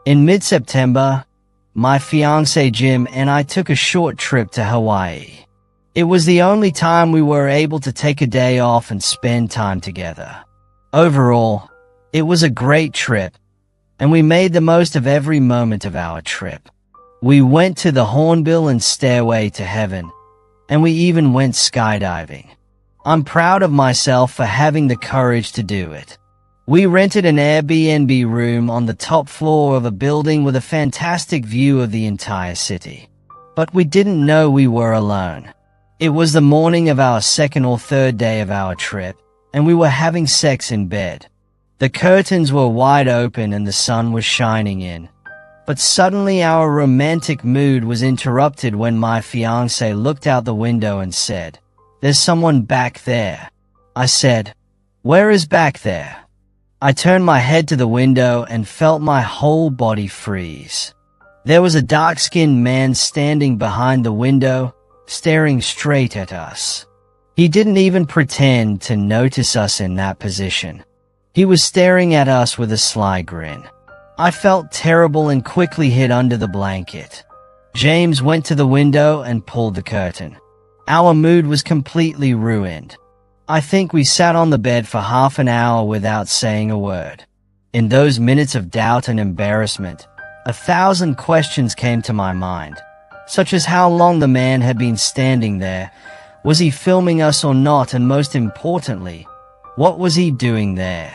In mid-September, my fiancé Jim and I took a short trip to Hawaii. It was the only time we were able to take a day off and spend time together. Overall, it was a great trip, and we made the most of every moment of our trip. We went to the Hornbill and Stairway to Heaven, and we even went skydiving. I'm proud of myself for having the courage to do it. We rented an Airbnb room on the top floor of a building with a fantastic view of the entire city. But we didn't know we were alone. It was the morning of our second or third day of our trip, and we were having sex in bed. The curtains were wide open and the sun was shining in. But suddenly our romantic mood was interrupted when my fiancé looked out the window and said, "There's someone back there." I said, "Where is back there?" I turned my head to the window and felt my whole body freeze. There was a dark-skinned man standing behind the window, staring straight at us. He didn't even pretend to notice us in that position. He was staring at us with a sly grin. I felt terrible and quickly hid under the blanket. James went to the window and pulled the curtain. Our mood was completely ruined. I think we sat on the bed for half an hour without saying a word. In those minutes of doubt and embarrassment, 1,000 questions came to my mind, such as how long the man had been standing there, was he filming us or not, and most importantly, what was he doing there?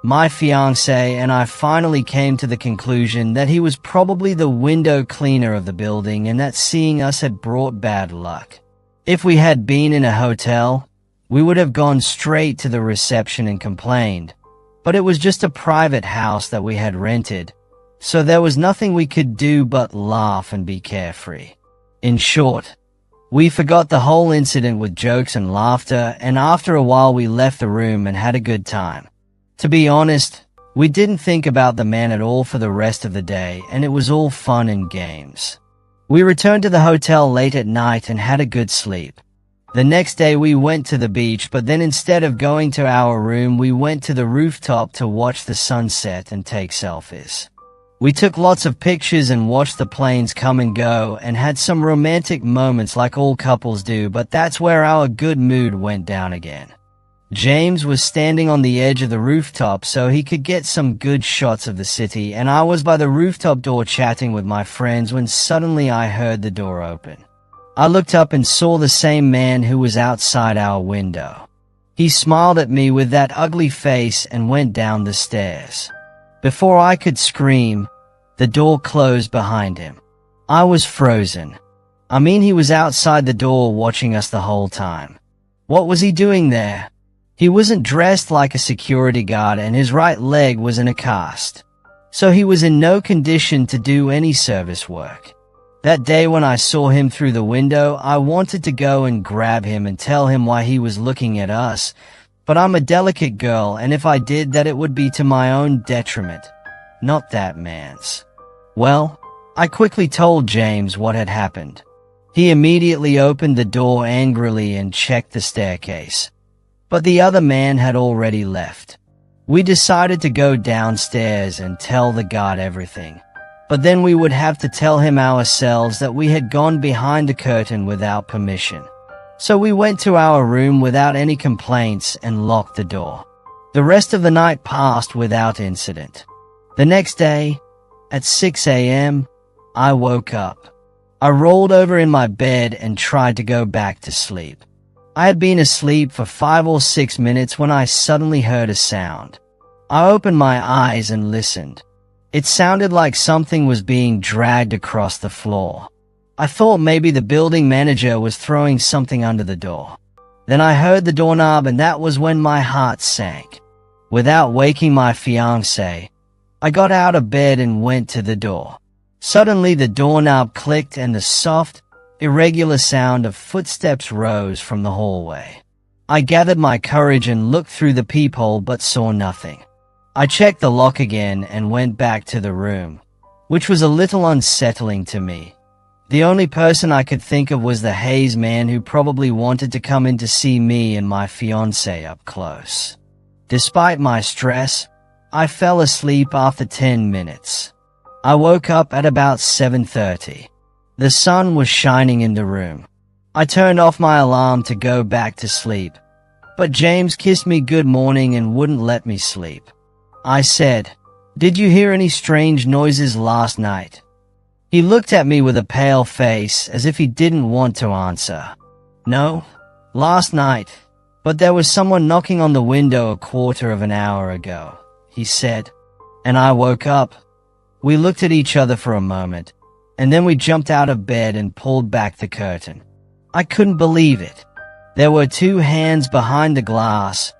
My fiancé and I finally came to the conclusion that he was probably the window cleaner of the building and that seeing us had brought bad luck. If we had been in a hotel, we would have gone straight to the reception and complained, but it was just a private house that we had rented, so there was nothing we could do but laugh and be carefree. In short, we forgot the whole incident with jokes and laughter, and after a while we left the room and had a good time. To be honest, we didn't think about the man at all for the rest of the day, and it was all fun and games. We returned to the hotel late at night and had a good sleep. The next day we went to the beach, but then instead of going to our room, we went to the rooftop to watch the sunset and take selfies. We took lots of pictures and watched the planes come and go and had some romantic moments like all couples do, but that's where our good mood went down again. James was standing on the edge of the rooftop so he could get some good shots of the city, and I was by the rooftop door chatting with my friends when suddenly I heard the door open. I looked up and saw the same man who was outside our window. He smiled at me with that ugly face and went down the stairs. Before I could scream, the door closed behind him. I was frozen. I mean, he was outside the door watching us the whole time. What was he doing there? He wasn't dressed like a security guard and his right leg was in a cast, so he was in no condition to do any service work. That day when I saw him through the window, I wanted to go and grab him and tell him why he was looking at us, but I'm a delicate girl, and if I did that it would be to my own detriment, not that man's. Well, I quickly told James what had happened. He immediately opened the door angrily and checked the staircase, but the other man had already left. We decided to go downstairs and tell the guard everything. But then we would have to tell him ourselves that we had gone behind the curtain without permission. So we went to our room without any complaints and locked the door. The rest of the night passed without incident. The next day, at 6 a.m., I woke up. I rolled over in my bed and tried to go back to sleep. I had been asleep for 5 or 6 minutes when I suddenly heard a sound. I opened my eyes and listened. It sounded like something was being dragged across the floor. I thought maybe the building manager was throwing something under the door. Then I heard the doorknob, and that was when my heart sank. Without waking my fiancé, I got out of bed and went to the door. Suddenly the doorknob clicked and the soft, irregular sound of footsteps rose from the hallway. I gathered my courage and looked through the peephole but saw nothing. I checked the lock again and went back to the room, which was a little unsettling to me. The only person I could think of was the haze man, who probably wanted to come in to see me and my fiancé up close. Despite my stress, I fell asleep after 10 minutes. I woke up at about 7:30. The sun was shining in the room. I turned off my alarm to go back to sleep, but James kissed me good morning and wouldn't let me sleep. I said, "Did you hear any strange noises last night?" He looked at me with a pale face as if he didn't want to answer. "No, last night, but there was someone knocking on the window a quarter of an hour ago," he said, and I woke up. We looked at each other for a moment, and then we jumped out of bed and pulled back the curtain. I couldn't believe it. There were two hands behind the glass,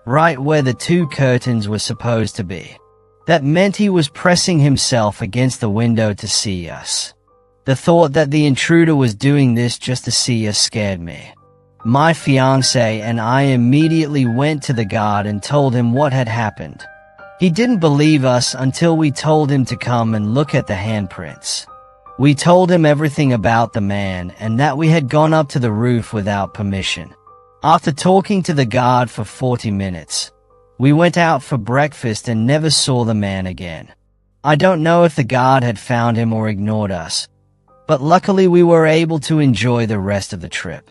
right where the two curtains were supposed to be. That meant he was pressing himself against the window to see us. The thought that the intruder was doing this just to see us scared me. My fiancé and I immediately went to the guard and told him what had happened. He didn't believe us until we told him to come and look at the handprints. We told him everything about the man and that we had gone up to the roof without permission. After talking to the guard for 40 minutes, we went out for breakfast and never saw the man again. I don't know if the guard had found him or ignored us, but luckily we were able to enjoy the rest of the trip.